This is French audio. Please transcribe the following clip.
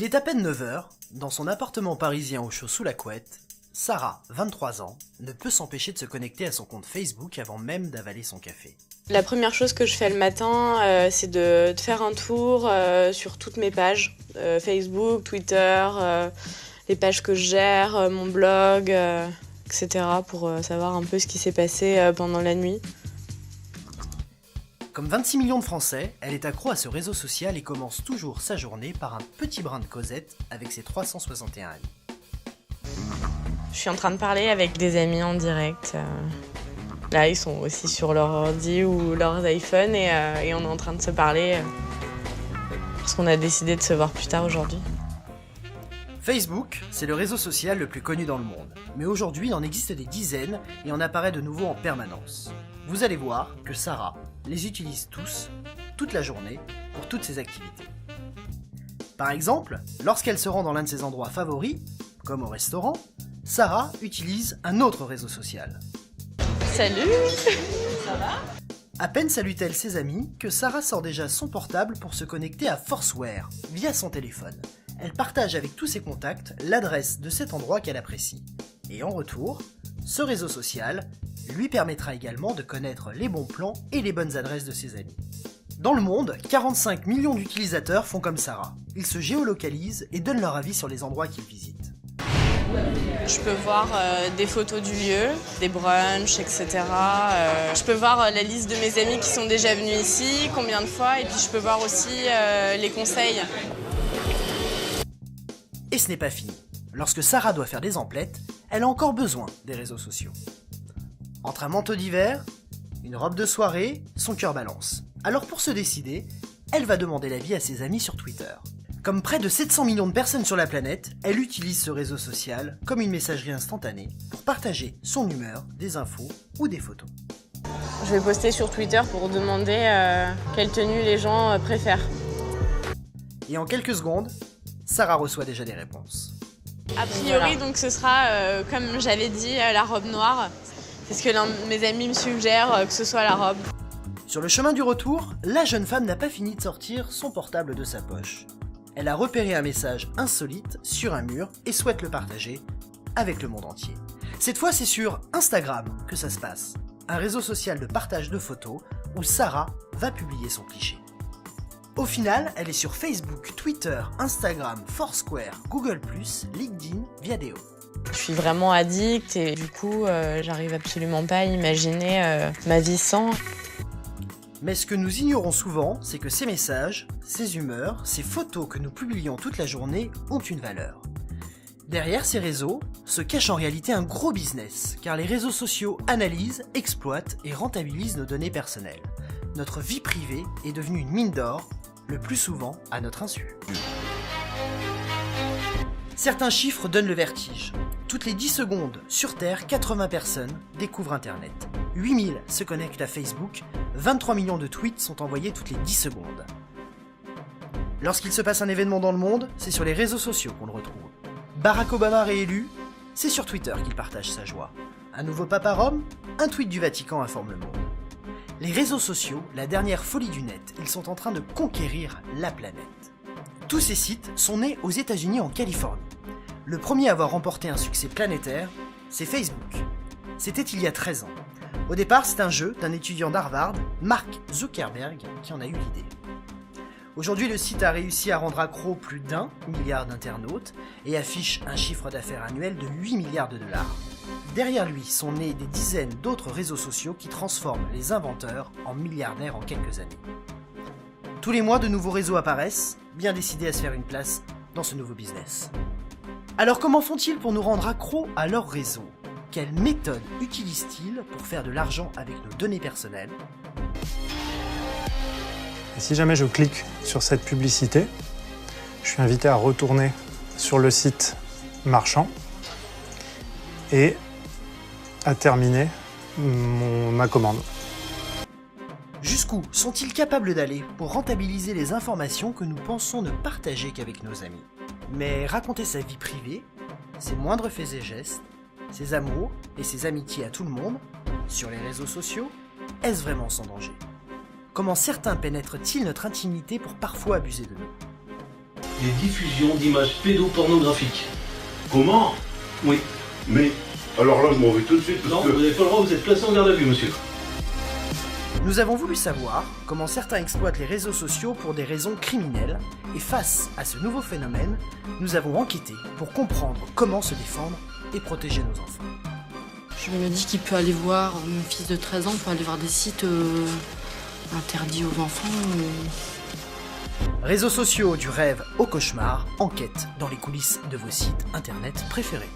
Il est à peine 9 heures, dans son appartement parisien au chaud sous la couette, Sarah, 23 ans, ne peut s'empêcher de se connecter à son compte Facebook avant même d'avaler son café. La première chose que je fais le matin, c'est de faire un tour sur toutes mes pages, Facebook, Twitter, les pages que je gère, mon blog, etc. pour savoir un peu ce qui s'est passé pendant la nuit. Comme 26 millions de Français, elle est accro à ce réseau social et commence toujours sa journée par un petit brin de causette avec ses 361 amis. Je suis en train de parler avec des amis en direct. Là, ils sont aussi sur leur ordi ou leurs iPhones et on est en train de se parler parce qu'on a décidé de se voir plus tard aujourd'hui. Facebook, c'est le réseau social le plus connu dans le monde. Mais aujourd'hui, il en existe des dizaines et en apparaît de nouveau en permanence. Vous allez voir que Sarah les utilise tous, toute la journée, pour toutes ses activités. Par exemple, lorsqu'elle se rend dans l'un de ses endroits favoris, comme au restaurant, Sarah utilise un autre réseau social. Salut. Ça va ? À peine salue-t-elle ses amis que Sarah sort déjà son portable pour se connecter à Foursquare via son téléphone. Elle partage avec tous ses contacts l'adresse de cet endroit qu'elle apprécie. Et en retour, ce réseau social lui permettra également de connaître les bons plans et les bonnes adresses de ses amis. Dans le monde, 45 millions d'utilisateurs font comme Sarah. Ils se géolocalisent et donnent leur avis sur les endroits qu'ils visitent. Je peux voir des photos du lieu, des brunchs, etc. Je peux voir la liste de mes amis qui sont déjà venus ici, combien de fois, et puis je peux voir aussi les conseils. Et ce n'est pas fini. Lorsque Sarah doit faire des emplettes, elle a encore besoin des réseaux sociaux. Entre un manteau d'hiver, une robe de soirée, son cœur balance. Alors pour se décider, elle va demander l'avis à ses amis sur Twitter. Comme près de 700 millions de personnes sur la planète, elle utilise ce réseau social comme une messagerie instantanée pour partager son humeur, des infos ou des photos. Je vais poster sur Twitter pour demander quelle tenue les gens préfèrent. Et en quelques secondes, Sarah reçoit déjà des réponses. A priori, donc ce sera, comme j'avais dit, la robe noire. C'est ce que l'un de mes amis me suggère, que ce soit la robe. Sur le chemin du retour, la jeune femme n'a pas fini de sortir son portable de sa poche. Elle a repéré un message insolite sur un mur et souhaite le partager avec le monde entier. Cette fois, c'est sur Instagram que ça se passe, un réseau social de partage de photos où Sarah va publier son cliché. Au final, elle est sur Facebook, Twitter, Instagram, Foursquare, Google+, LinkedIn, Viadeo. Je suis vraiment addict et du coup, j'arrive absolument pas à imaginer ma vie sans. Mais ce que nous ignorons souvent, c'est que ces messages, ces humeurs, ces photos que nous publions toute la journée ont une valeur. Derrière ces réseaux se cache en réalité un gros business, car les réseaux sociaux analysent, exploitent et rentabilisent nos données personnelles. Notre vie privée est devenue une mine d'or, le plus souvent à notre insu. Certains chiffres donnent le vertige. Toutes les 10 secondes, sur Terre, 80 personnes découvrent Internet. 8000 se connectent à Facebook, 23 millions de tweets sont envoyés toutes les 10 secondes. Lorsqu'il se passe un événement dans le monde, c'est sur les réseaux sociaux qu'on le retrouve. Barack Obama réélu, c'est sur Twitter qu'il partage sa joie. Un nouveau pape à Rome, un tweet du Vatican informe le monde. Les réseaux sociaux, la dernière folie du net, ils sont en train de conquérir la planète. Tous ces sites sont nés aux États-Unis en Californie. Le premier à avoir remporté un succès planétaire, c'est Facebook. C'était il y a 13 ans. Au départ, c'est un jeu d'un étudiant d'Harvard, Mark Zuckerberg, qui en a eu l'idée. Aujourd'hui, le site a réussi à rendre accro plus d'1 milliard d'internautes et affiche un chiffre d'affaires annuel de 8 milliards de dollars. Derrière lui sont nés des dizaines d'autres réseaux sociaux qui transforment les inventeurs en milliardaires en quelques années. Tous les mois, de nouveaux réseaux apparaissent, bien décidés à se faire une place dans ce nouveau business. Alors comment font-ils pour nous rendre accros à leur réseau ? Quelles méthodes utilisent-ils pour faire de l'argent avec nos données personnelles ? Et si jamais je clique sur cette publicité, je suis invité à retourner sur le site marchand et à terminer ma commande. Jusqu'où sont-ils capables d'aller pour rentabiliser les informations que nous pensons ne partager qu'avec nos amis ? Mais raconter sa vie privée, ses moindres faits et gestes, ses amours et ses amitiés à tout le monde, sur les réseaux sociaux, est-ce vraiment sans danger ? Comment certains pénètrent-ils notre intimité pour parfois abuser de nous ? des diffusions d'images pédopornographiques. Comment? Oui. Mais, alors là, je m'en vais tout de suite parce Non, que... vous n'avez pas le droit, vous êtes placé en garde à vue, monsieur. Nous avons voulu savoir comment certains exploitent les réseaux sociaux pour des raisons criminelles, et face à ce nouveau phénomène, nous avons enquêté pour comprendre comment se défendre et protéger nos enfants. Je me dis qu'il peut aller voir, mon fils de 13 ans peut aller voir des sites interdits aux enfants. Réseaux sociaux du rêve au cauchemar, enquête dans les coulisses de vos sites internet préférés.